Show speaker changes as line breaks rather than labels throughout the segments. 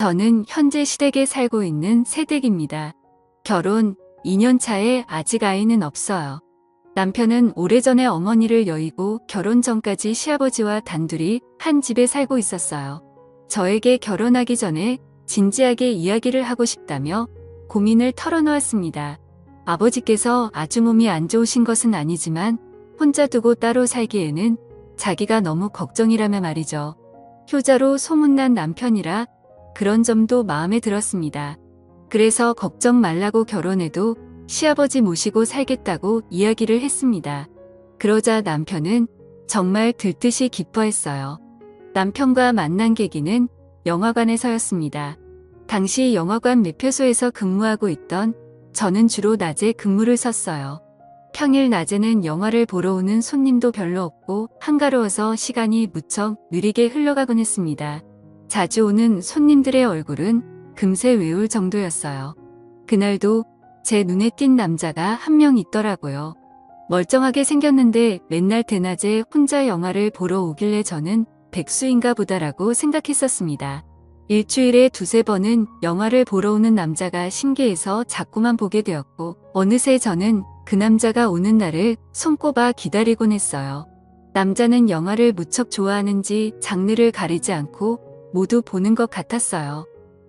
저는 현재 시댁에 살고 있는 새댁입니다. 결혼 2년 차에 아직 아이는 없어요. 남편은 오래전에 어머니를 여의고 결혼 전까지 시아버지와 단둘이 한 집에 살고 있었어요. 저에게 결혼하기 전에 진지하게 이야기를 하고 싶다며 고민을 털어놓았습니다. 아버지께서 아주 몸이 안 좋으신 것은 아니지만 혼자 두고 따로 살기에는 자기가 너무 걱정이라며 말이죠. 효자로 소문난 남편이라 그런 점도 마음에 들었습니다. 그래서 걱정 말라고 결혼해도 시아버지 모시고 살겠다고 이야기를 했습니다. 그러자 남편은 정말 들뜨시 기뻐했어요. 남편과 만난 계기는 영화관에서였습니다. 당시 영화관 매표소에서 근무하고 있던 저는 주로 낮에 근무를 섰어요. 평일 낮에는 영화를 보러 오는 손님도 별로 없고 한가로워서 시간이 무척 느리게 흘러가곤 했습니다. 자주 오는 손님들의 얼굴은 금세 외울 정도였어요. 그날도 제 눈에 띈 남자가 한 명 있더라고요. 멀쩡하게 생겼는데 맨날 대낮에 혼자 영화를 보러 오길래 저는 백수인가 보다라고 생각했었습니다. 일주일에 두세 번은 영화를 보러 오는 남자가 신기해서 자꾸만 보게 되었고 어느새 저는 그 남자가 오는 날을 손꼽아 기다리곤 했어요. 남자는 영화를 무척 좋아하는지 장르를 가리지 않고 모두 보는 것 같았어요.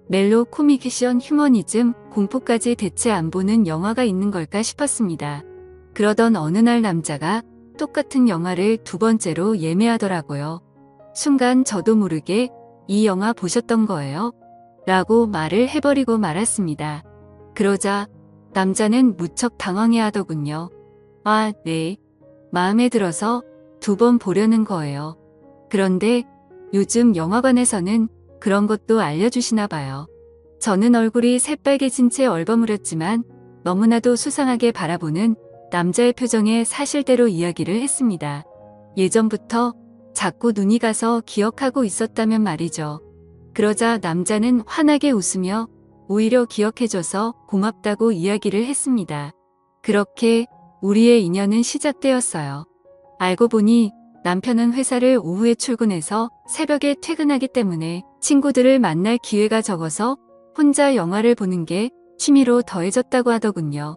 멜로, 코믹, 액션, 휴머니즘, 공포까지 대체 안 보는 영화가 있는 걸까 싶었습니다. 그러던 어느 날 남자가 똑같은 영화를 두 번째로 예매하더라고요. 순간 저도 모르게 이 영화 보셨던 거예요? 라고 말을 해버리고 말았습니다. 그러자 남자는 무척 당황해 하더군요. 아, 네. 마음에 들어서 두 번 보려는 거예요. 그런데 요즘 영화관에서는 그런 것도 알려주시나 봐요. 저는 얼굴이 새빨개진 채 얼버무렸지만 너무나도 수상하게 바라보는 남자의 표정에 사실대로 이야기를 했습니다. 예전부터 자꾸 눈이 가서 기억하고 있었다면 말이죠. 그러자 남자는 환하게 웃으며 오히려 기억해줘서 고맙다고 이야기를 했습니다. 그렇게 우리의 인연은 시작되었어요. 알고 보니 남편은 회사를 오후에 출근해서 새벽에 퇴근하기 때문에 친구들을 만날 기회가 적어서 혼자 영화를 보는 게 취미로 더해졌다고 하더군요.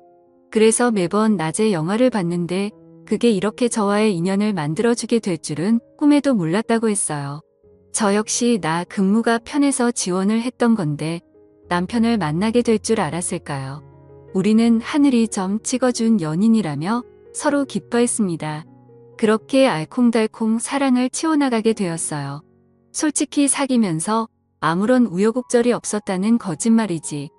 그래서 매번 낮에 영화를 봤는데 그게 이렇게 저와의 인연을 만들어주게 될 줄은 꿈에도 몰랐다고 했어요. 저 역시 나 근무가 편해서 지원을 했던 건데 남편을 만나게 될 줄 알았을까요? 우리는 하늘이 점 찍어준 연인이라며 서로 기뻐했습니다. 그렇게 알콩달콩 사랑을 채워나가게 되었어요. 솔직히 사귀면서 아무런 우여곡절이 없었다는 거짓말이지.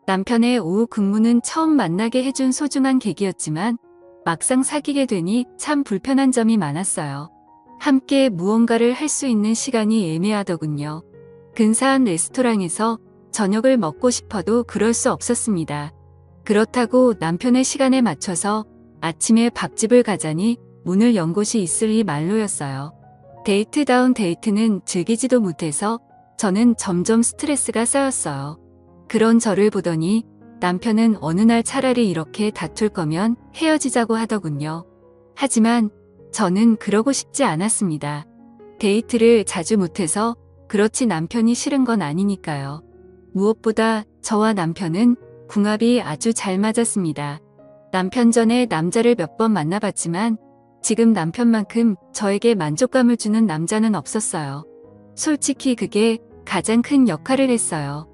남편의 오후 근무는 처음 만나게 해준 소중한 계기였지만 막상 사귀게 되니 참 불편한 점이 많았어요. 함께 무언가를 할 수 있는 시간이 애매하더군요. 근사한 레스토랑에서 저녁을 먹고 싶어도 그럴 수 없었습니다. 그렇다고 남편의 시간에 맞춰서 아침에 밥집을 가자니 문을 연 곳이 있으리 말로였어요. 데이트다운 데이트는 즐기지도 못해서 저는 점점 스트레스가 쌓였어요. 그런 저를 보더니 남편은 어느 날 차라리 이렇게 다툴 거면 헤어지자고 하더군요. 하지만 저는 그러고 싶지 않았습니다. 데이트를 자주 못해서 그렇지 남편이 싫은 건 아니니까요. 무엇보다 저와 남편은 궁합이 아주 잘 맞았습니다. 남편 전에 남자를 몇 번 만나봤지만 지금 남편만큼 저에게 만족감을 주는 남자는 없었어요. 솔직히 그게 가장 큰 역할을 했어요.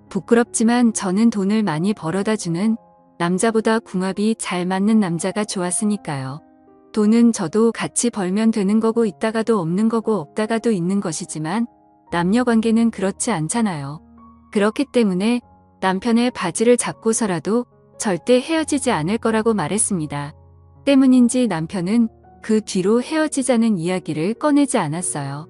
부끄럽지만 저는 돈을 많이 벌어다 주는 남자보다 궁합이 잘 맞는 남자가 좋았으니까요. 돈은 저도 같이 벌면 되는 거고 있다가도 없는 거고 없다가도 있는 것이지만 남녀 관계는 그렇지 않잖아요. 그렇기 때문에 남편의 바지를 잡고서라도 절대 헤어지지 않을 거라고 말했습니다. 때문인지 남편은 그 뒤로 헤어지자는 이야기를 꺼내지 않았어요.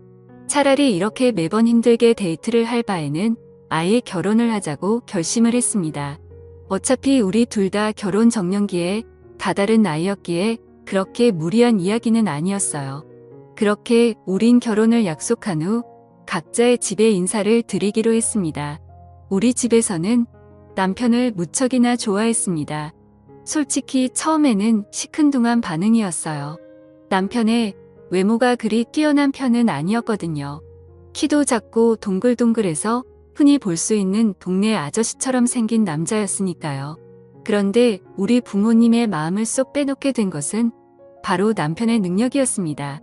차라리 이렇게 매번 힘들게 데이트를 할 바에는 아예 결혼을 하자고 결심을 했습니다. 어차피 우리 둘 다 결혼 적령기에 다다른 나이였기에 그렇게 무리한 이야기는 아니었어요. 그렇게 우린 결혼을 약속한 후 각자의 집에 인사를 드리기로 했습니다. 우리 집에서는 남편을 무척이나 좋아했습니다. 솔직히 처음에는 시큰둥한 반응이었어요. 남편의 외모가 그리 뛰어난 편은 아니었거든요. 키도 작고 동글동글해서 흔히 볼 수 있는 동네 아저씨처럼 생긴 남자였으니까요. 그런데 우리 부모님의 마음을 쏙 빼놓게 된 것은 바로 남편의 능력이었습니다.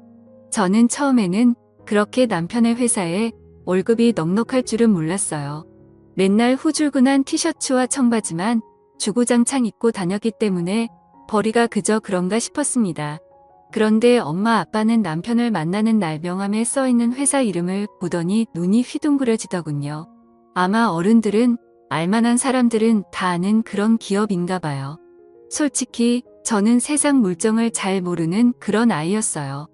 저는 처음에는 그렇게 남편의 회사에 월급이 넉넉할 줄은 몰랐어요. 맨날 후줄근한 티셔츠와 청바지만 주구장창 입고 다녔기 때문에 벌이가 그저 그런가 싶었습니다. 그런데 엄마 아빠는 남편을 만나는 날 명함에 써있는 회사 이름을 보더니 눈이 휘둥그레지더군요. 아마 어른들은 알만한 사람들은 다 아는 그런 기업인가 봐요. 솔직히 저는 세상 물정을 잘 모르는 그런 아이였어요.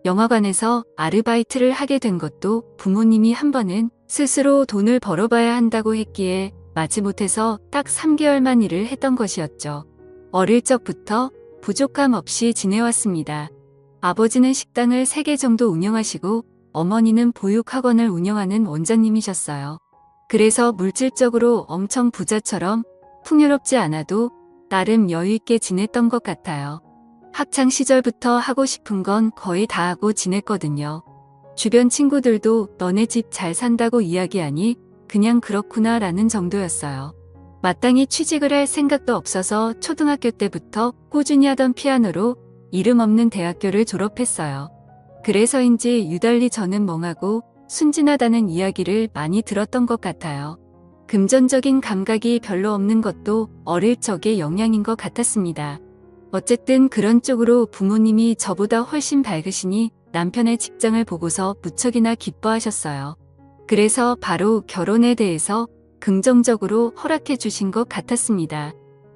영화관에서 아르바이트를 하게 된 것도 부모님이 한 번은 스스로 돈을 벌어봐야 한다고 했기에 마지못해서 딱 3개월만 일을 했던 것이었죠. 어릴 적부터 부족함 없이 지내왔습니다. 아버지는 식당을 3개 정도 운영하시고 어머니는 보육학원을 운영하는 원장님이셨어요. 그래서 물질적으로 엄청 부자처럼 풍요롭지 않아도 나름 여유있게 지냈던 것 같아요. 학창 시절부터 하고 싶은 건 거의 다 하고 지냈거든요. 주변 친구들도 너네 집 잘 산다고 이야기하니 그냥 그렇구나 라는 정도였어요. 마땅히 취직을 할 생각도 없어서 초등학교 때부터 꾸준히 하던 피아노로 이름 없는 대학교를 졸업했어요. 그래서인지 유달리 저는 멍하고 순진하다는 이야기를 많이 들었던 것 같아요. 금전적인 감각이 별로 없는 것도 어릴 적의 영향인 것 같았습니다. 어쨌든 그런 쪽으로 부모님이 저보다 훨씬 밝으시니 남편의 직장을 보고서 무척이나 기뻐하셨어요. 그래서 바로 결혼에 대해서 긍정적으로 허락해 주신 것 같았습니다.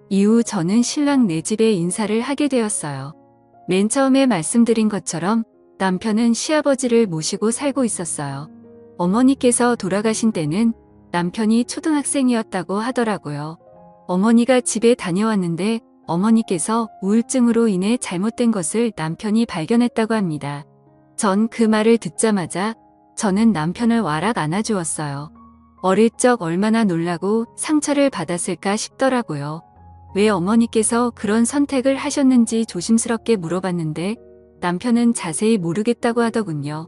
이후 저는 신랑 네 집에 인사를 하게 되었어요. 맨 처음에 말씀드린 것처럼 남편은 시아버지를 모시고 살고 있었어요. 어머니께서 돌아가신 때는 남편이 초등학생이었다고 하더라고요. 어머니가 집에 다녀왔는데 어머니께서 우울증으로 인해 잘못된 것을 남편이 발견했다고 합니다. 전 그 말을 듣자마자 저는 남편을 와락 안아주었어요. 어릴 적 얼마나 놀라고 상처를 받았을까 싶더라고요. 왜 어머니께서 그런 선택을 하셨는지 조심스럽게 물어봤는데 남편은 자세히 모르겠다고 하더군요.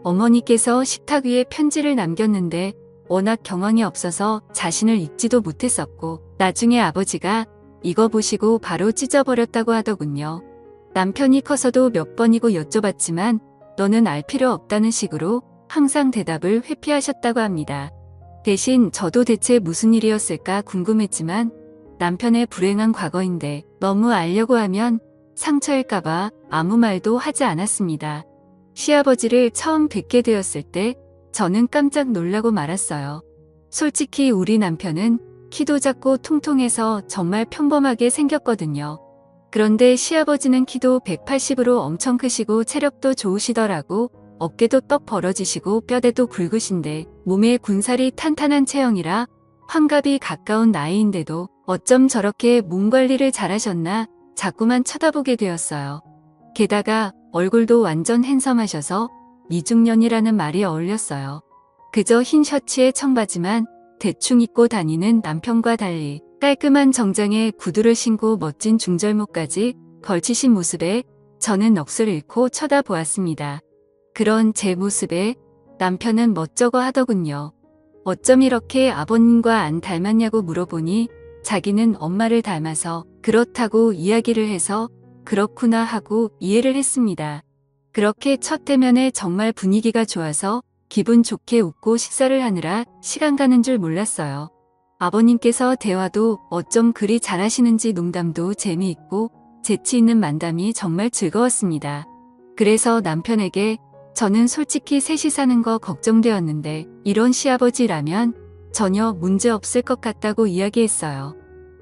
어머니께서 식탁 위에 편지를 남겼는데 워낙 경황이 없어서 자신을 읽지도 못했었고 나중에 아버지가 이거 보시고 바로 찢어버렸다고 하더군요. 남편이 커서도 몇 번이고 여쭤봤지만 너는 알 필요 없다는 식으로 항상 대답을 회피하셨다고 합니다. 대신 저도 대체 무슨 일이었을까 궁금했지만 남편의 불행한 과거인데 너무 알려고 하면 상처일까봐 아무 말도 하지 않았습니다. 시아버지를 처음 뵙게 되었을 때 저는 깜짝 놀라고 말았어요. 솔직히 우리 남편은 키도 작고 통통해서 정말 평범하게 생겼거든요. 그런데 시아버지는 키도 180으로 엄청 크시고 체력도 좋으시더라고. 어깨도 떡 벌어지시고 뼈대도 굵으신데 몸에 군살이 탄탄한 체형이라 환갑이 가까운 나이인데도 어쩜 저렇게 몸 관리를 잘하셨나 자꾸만 쳐다보게 되었어요. 게다가 얼굴도 완전 핸섬하셔서 미중년이라는 말이 어울렸어요. 그저 흰 셔츠에 청바지만 대충 입고 다니는 남편과 달리 깔끔한 정장에 구두를 신고 멋진 중절모까지 걸치신 모습에 저는 넋을 잃고 쳐다보았습니다. 그런 제 모습에 남편은 멋쩍어 하더군요. 어쩜 이렇게 아버님과 안 닮았냐고 물어보니 자기는 엄마를 닮아서 그렇다고 이야기를 해서 그렇구나 하고 이해를 했습니다. 그렇게 첫 대면에 정말 분위기가 좋아서 기분 좋게 웃고 식사를 하느라 시간 가는 줄 몰랐어요. 아버님께서 대화도 어쩜 그리 잘하시는지 농담도 재미있고 재치 있는 만담이 정말 즐거웠습니다. 그래서 남편에게 저는 솔직히 셋이 사는 거 걱정되었는데 이런 시아버지라면 전혀 문제 없을 것 같다고 이야기했어요.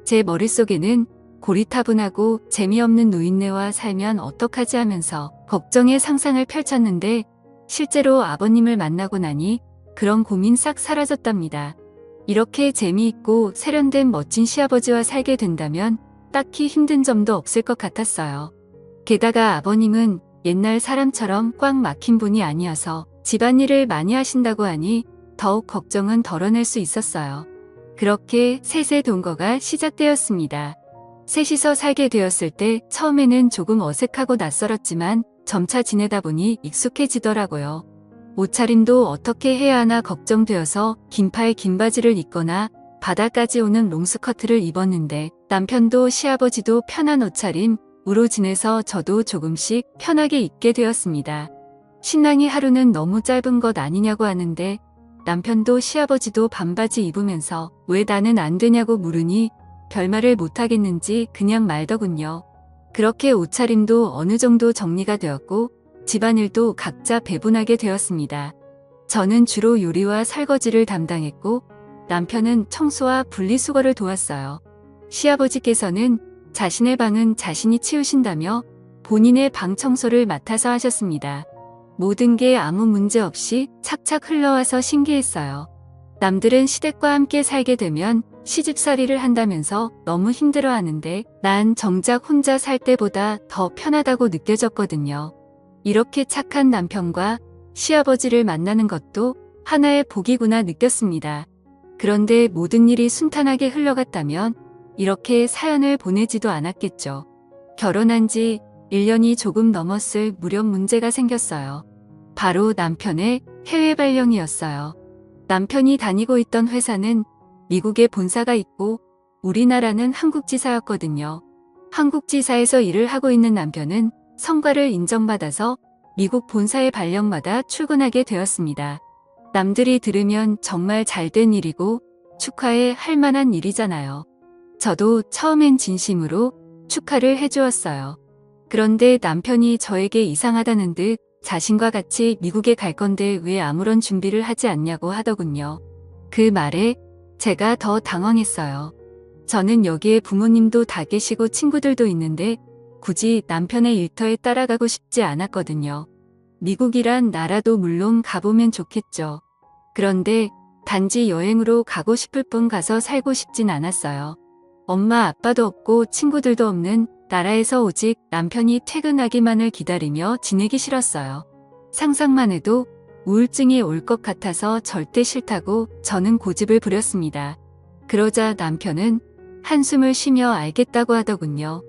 제 머릿속에는 고리타분하고 재미없는 노인네와 살면 어떡하지 하면서 걱정의 상상을 펼쳤는데 실제로 아버님을 만나고 나니 그런 고민 싹 사라졌답니다. 이렇게 재미있고 세련된 멋진 시아버지와 살게 된다면 딱히 힘든 점도 없을 것 같았어요. 게다가 아버님은 옛날 사람처럼 꽉 막힌 분이 아니어서 집안일을 많이 하신다고 하니 더욱 걱정은 덜어낼 수 있었어요. 그렇게 셋의 동거가 시작되었습니다. 셋이서 살게 되었을 때 처음에는 조금 어색하고 낯설었지만 점차 지내다 보니 익숙해지더라고요. 옷차림도 어떻게 해야 하나 걱정되어서 긴팔 긴 바지를 입거나 바닥까지 오는 롱스커트를 입었는데 남편도 시아버지도 편한 옷차림으로 지내서 저도 조금씩 편하게 입게 되었습니다. 신랑이 하루는 너무 짧은 것 아니냐고 하는데 남편도 시아버지도 반바지 입으면서 왜 나는 안 되냐고 물으니 별말을 못하겠는지 그냥 말더군요. 그렇게 옷차림도 어느 정도 정리가 되었고 집안일도 각자 배분하게 되었습니다. 저는 주로 요리와 설거지를 담당했고 남편은 청소와 분리수거를 도왔어요. 시아버지께서는 자신의 방은 자신이 치우신다며 본인의 방 청소를 맡아서 하셨습니다. 모든 게 아무 문제 없이 착착 흘러와서 신기했어요. 남들은 시댁과 함께 살게 되면 시집살이를 한다면서 너무 힘들어하는데 난 정작 혼자 살 때보다 더 편하다고 느껴졌거든요. 이렇게 착한 남편과 시아버지를 만나는 것도 하나의 복이구나 느꼈습니다. 그런데 모든 일이 순탄하게 흘러갔다면 이렇게 사연을 보내지도 않았겠죠. 결혼한 지 1년이 조금 넘었을 무렵 문제가 생겼어요. 바로 남편의 해외 발령이었어요. 남편이 다니고 있던 회사는 미국에 본사가 있고 우리나라는 한국지사였거든요. 한국지사에서 일을 하고 있는 남편은 성과를 인정받아서 미국 본사의 발령마다 출근하게 되었습니다. 남들이 들으면 정말 잘된 일이고 축하해 할 만한 일이잖아요. 저도 처음엔 진심으로 축하를 해주었어요. 그런데 남편이 저에게 이상하다는 듯 자신과 같이 미국에 갈 건데 왜 아무런 준비를 하지 않냐고 하더군요. 그 말에 제가 더 당황했어요. 저는 여기에 부모님도 다 계시고 친구들도 있는데 굳이 남편의 일터에 따라가고 싶지 않았거든요. 미국이란 나라도 물론 가보면 좋겠죠. 그런데 단지 여행으로 가고 싶을 뿐 가서 살고 싶진 않았어요. 엄마 아빠도 없고 친구들도 없는 나라에서 오직 남편이 퇴근하기만을 기다리며 지내기 싫었어요. 상상만 해도 우울증이 올 것 같아서 절대 싫다고 저는 고집을 부렸습니다. 그러자 남편은 한숨을 쉬며 알겠다고 하더군요.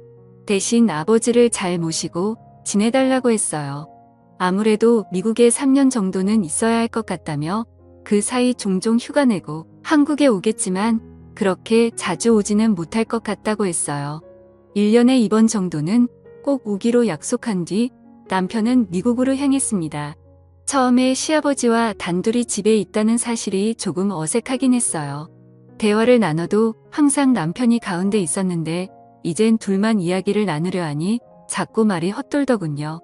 대신 아버지를 잘 모시고 지내달라고 했어요. 아무래도 미국에 3년 정도는 있어야 할 것 같다며 그 사이 종종 휴가 내고 한국에 오겠지만 그렇게 자주 오지는 못할 것 같다고 했어요. 1년에 이번 정도는 꼭 오기로 약속한 뒤 남편은 미국으로 향했습니다. 처음에 시아버지와 단둘이 집에 있다는 사실이 조금 어색하긴 했어요. 대화를 나눠도 항상 남편이 가운데 있었는데 이젠 둘만 이야기를 나누려 하니 자꾸 말이 헛돌더군요.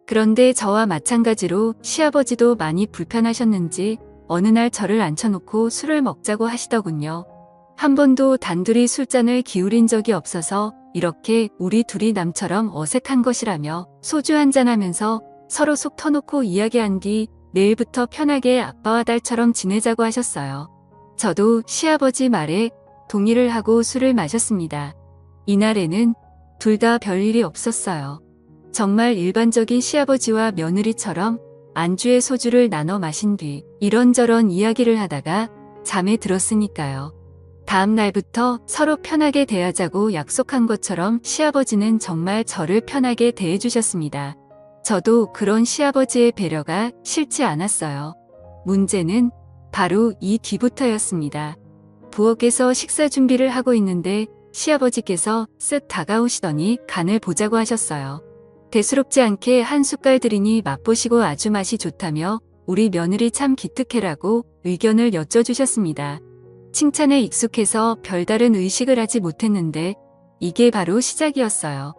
그런데 저와 마찬가지로 시아버지도 많이 불편하셨는지 어느 날 저를 앉혀놓고 술을 먹자고 하시더군요. 한 번도 단둘이 술잔을 기울인 적이 없어서 이렇게 우리 둘이 남처럼 어색한 것이라며 소주 한잔하면서 서로 속 터놓고 이야기한 뒤 내일부터 편하게 아빠와 딸처럼 지내자고 하셨어요. 저도 시아버지 말에 동의를 하고 술을 마셨습니다. 이날에는 둘 다 별일이 없었어요. 정말 일반적인 시아버지와 며느리처럼 안주에 소주를 나눠 마신 뒤 이런저런 이야기를 하다가 잠에 들었으니까요. 다음 날부터 서로 편하게 대하자고 약속한 것처럼 시아버지는 정말 저를 편하게 대해주셨습니다. 저도 그런 시아버지의 배려가 싫지 않았어요. 문제는 바로 이 뒤부터였습니다. 부엌에서 식사 준비를 하고 있는데 시아버지께서 쓱 다가오시더니 간을 보자고 하셨어요. 대수롭지 않게 한 숟갈 들이니 맛보시고 아주 맛이 좋다며 우리 며느리 참 기특해라고 의견을 여쭤주셨습니다. 칭찬에 익숙해서 별다른 의식을 하지 못했는데 이게 바로 시작이었어요.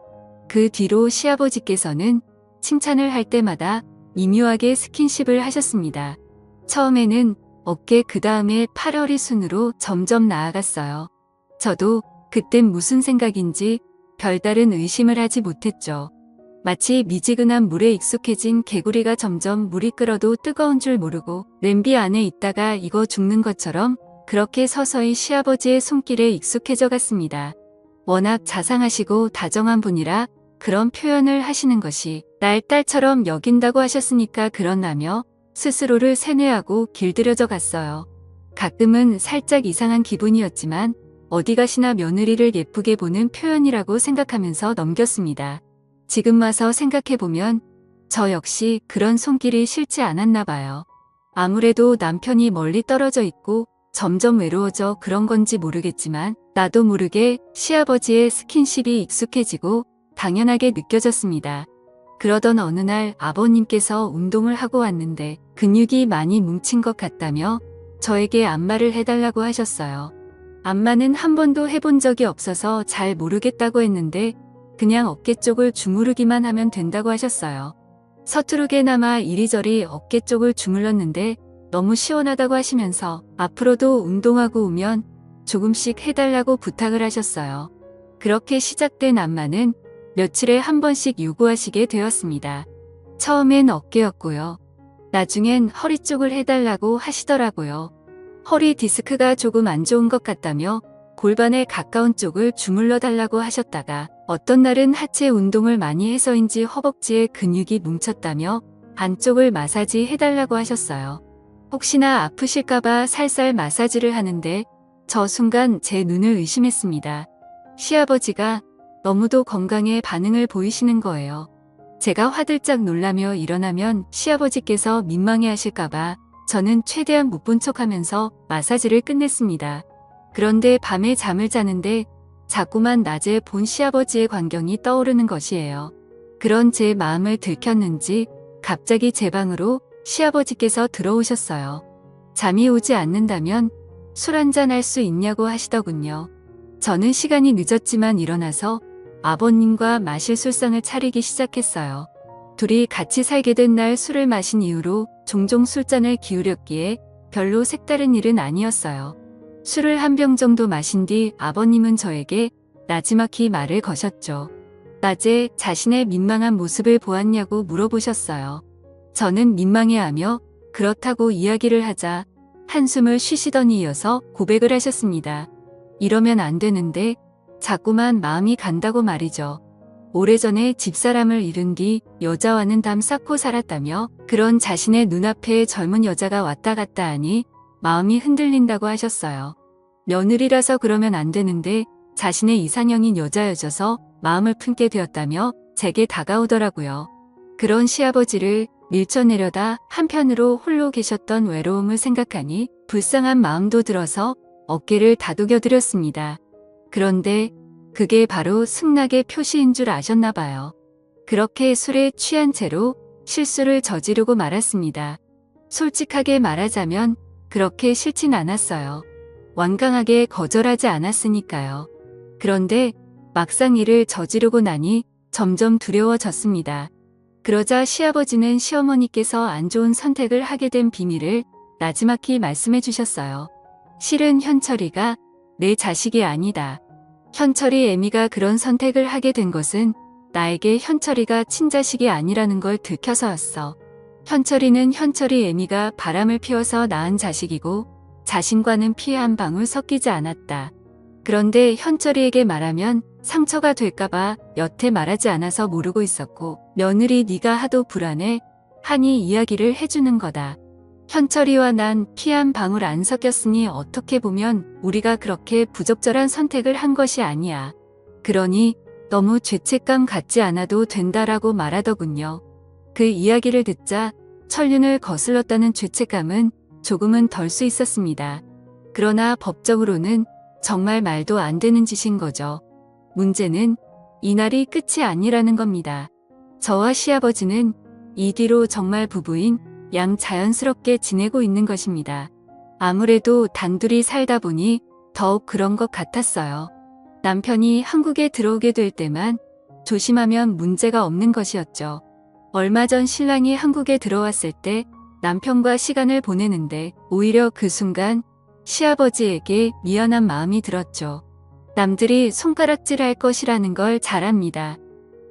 그 뒤로 시아버지께서는 칭찬을 할 때마다 미묘하게 스킨십을 하셨습니다. 처음에는 어깨 그 다음에 팔허리 순으로 점점 나아갔어요. 저도 그땐 무슨 생각인지 별다른 의심을 하지 못했죠. 마치 미지근한 물에 익숙해진 개구리가 점점 물이 끓어도 뜨거운 줄 모르고 냄비 안에 있다가 익어 죽는 것처럼 그렇게 서서히 시아버지의 손길에 익숙해져 갔습니다. 워낙 자상하시고 다정한 분이라 그런 표현을 하시는 것이 날 딸처럼 여긴다고 하셨으니까 그렇나며 스스로를 세뇌하고 길들여져 갔어요. 가끔은 살짝 이상한 기분이었지만 어디 가시나 며느리를 예쁘게 보는 표현이라고 생각하면서 넘겼습니다. 지금 와서 생각해보면 저 역시 그런 손길이 싫지 않았나 봐요. 아무래도 남편이 멀리 떨어져 있고 점점 외로워져 그런 건지 모르겠지만 나도 모르게 시아버지의 스킨십이 익숙해지고 당연하게 느껴졌습니다. 그러던 어느 날 아버님께서 운동을 하고 왔는데 근육이 많이 뭉친 것 같다며 저에게 안마를 해달라고 하셨어요. 안마는 한 번도 해본 적이 없어서 잘 모르겠다고 했는데 그냥 어깨 쪽을 주무르기만 하면 된다고 하셨어요. 서투르게나마 이리저리 어깨 쪽을 주물렀는데 너무 시원하다고 하시면서 앞으로도 운동하고 오면 조금씩 해달라고 부탁을 하셨어요. 그렇게 시작된 안마는 며칠에 한 번씩 요구하시게 되었습니다. 처음엔 어깨였고요. 나중엔 허리 쪽을 해달라고 하시더라고요. 허리 디스크가 조금 안 좋은 것 같다며 골반에 가까운 쪽을 주물러 달라고 하셨다가 어떤 날은 하체 운동을 많이 해서인지 허벅지에 근육이 뭉쳤다며 안쪽을 마사지 해달라고 하셨어요. 혹시나 아프실까봐 살살 마사지를 하는데 저 순간 제 눈을 의심했습니다. 시아버지가 너무도 건강에 반응을 보이시는 거예요. 제가 화들짝 놀라며 일어나면 시아버지께서 민망해 하실까봐 저는 최대한 못 본 척하면서 마사지를 끝냈습니다. 그런데 밤에 잠을 자는데 자꾸만 낮에 본 시아버지의 광경이 떠오르는 것이에요. 그런 제 마음을 들켰는지 갑자기 제 방으로 시아버지께서 들어오셨어요. 잠이 오지 않는다면 술 한잔 할 수 있냐고 하시더군요. 저는 시간이 늦었지만 일어나서 아버님과 마실 술상을 차리기 시작했어요. 둘이 같이 살게 된 날 술을 마신 이후로 종종 술잔을 기울였기에 별로 색다른 일은 아니었어요. 술을 한 병 정도 마신 뒤 아버님은 저에게 나지막히 말을 거셨죠. 낮에 자신의 민망한 모습을 보았냐고 물어보셨어요. 저는 민망해하며 그렇다고 이야기를 하자 한숨을 쉬시더니 이어서 고백을 하셨습니다. 이러면 안 되는데 자꾸만 마음이 간다고 말이죠. 오래전에 집사람을 잃은 뒤 여자와는 담 쌓고 살았다며 그런 자신의 눈앞에 젊은 여자가 왔다 갔다 하니 마음이 흔들린다고 하셨어요. 며느리라서 그러면 안 되는데 자신의 이상형인 여자여져서 마음을 품게 되었다며 제게 다가오더라고요. 그런 시아버지를 밀쳐내려다 한편으로 홀로 계셨던 외로움을 생각하니 불쌍한 마음도 들어서 어깨를 다독여 드렸습니다. 그런데 그게 바로 승낙의 표시인 줄 아셨나 봐요. 그렇게 술에 취한 채로 실수를 저지르고 말았습니다. 솔직하게 말하자면 그렇게 싫진 않았어요. 완강하게 거절하지 않았으니까요. 그런데 막상 이를 저지르고 나니 점점 두려워졌습니다. 그러자 시아버지는 시어머니께서 안 좋은 선택을 하게 된 비밀을 나지막히 말씀해 주셨어요. 실은 현철이가 내 자식이 아니다. 현철이 애미가 그런 선택을 하게 된 것은 나에게 현철이가 친자식이 아니라는 걸 들켜서였어. 현철이는 현철이 애미가 바람을 피워서 낳은 자식이고 자신과는 피 한 방울 섞이지 않았다. 그런데 현철이에게 말하면 상처가 될까봐 여태 말하지 않아서 모르고 있었고 며느리 네가 하도 불안해 하니 이야기를 해주는 거다. 현철이와 난 피 한 방울 안 섞였으니 어떻게 보면 우리가 그렇게 부적절한 선택을 한 것이 아니야. 그러니 너무 죄책감 갖지 않아도 된다라고 말하더군요. 그 이야기를 듣자 천륜을 거슬렀다는 죄책감은 조금은 덜 수 있었습니다. 그러나 법적으로는 정말 말도 안 되는 짓인 거죠. 문제는 이날이 끝이 아니라는 겁니다. 저와 시아버지는 이 뒤로 정말 부부인 양 자연스럽게 지내고 있는 것입니다. 아무래도 단둘이 살다 보니 더욱 그런 것 같았어요. 남편이 한국에 들어오게 될 때만 조심하면 문제가 없는 것이었죠. 얼마 전 신랑이 한국에 들어왔을 때 남편과 시간을 보내는데 오히려 그 순간 시아버지에게 미안한 마음이 들었죠. 남들이 손가락질할 것이라는 걸 잘 압니다.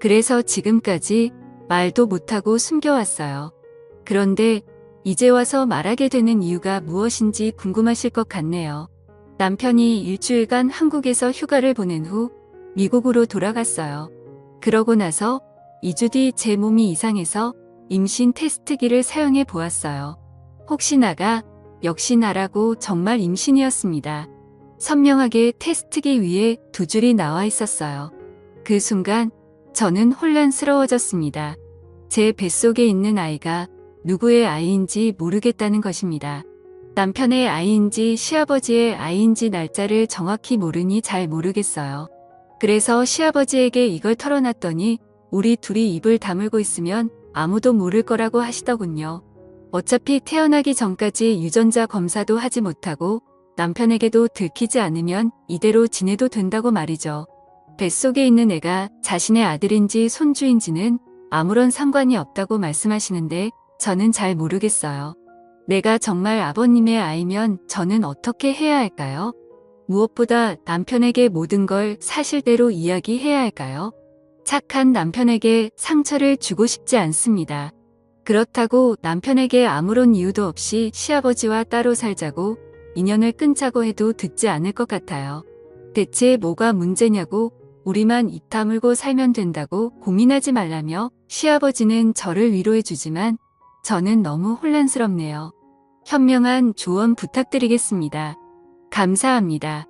그래서 지금까지 말도 못하고 숨겨왔어요. 그런데 이제 와서 말하게 되는 이유가 무엇인지 궁금하실 것 같네요. 남편이 일주일간 한국에서 휴가를 보낸 후 미국으로 돌아갔어요. 그러고 나서 2주 뒤 제 몸이 이상해서 임신 테스트기를 사용해 보았어요. 혹시나가 역시나라고 정말 임신이었습니다. 선명하게 테스트기 위에 2줄이 나와 있었어요. 그 순간 저는 혼란스러워졌습니다. 제 뱃속에 있는 아이가 누구의 아이인지 모르겠다는 것입니다. 남편의 아이인지 시아버지의 아이인지 날짜를 정확히 모르니 잘 모르겠어요. 그래서 시아버지에게 이걸 털어놨더니 우리 둘이 입을 다물고 있으면 아무도 모를 거라고 하시더군요. 어차피 태어나기 전까지 유전자 검사도 하지 못하고 남편에게도 들키지 않으면 이대로 지내도 된다고 말이죠. 뱃속에 있는 애가 자신의 아들인지 손주인지는 아무런 상관이 없다고 말씀하시는데 저는 잘 모르겠어요. 내가 정말 아버님의 아이면 저는 어떻게 해야 할까요? 무엇보다 남편에게 모든 걸 사실대로 이야기해야 할까요? 착한 남편에게 상처를 주고 싶지 않습니다. 그렇다고 남편에게 아무런 이유도 없이 시아버지와 따로 살자고 인연을 끊자고 해도 듣지 않을 것 같아요. 대체 뭐가 문제냐고 우리만 입 다물고 살면 된다고 고민하지 말라며 시아버지는 저를 위로해주지만 저는 너무 혼란스럽네요. 현명한 조언 부탁드리겠습니다. 감사합니다.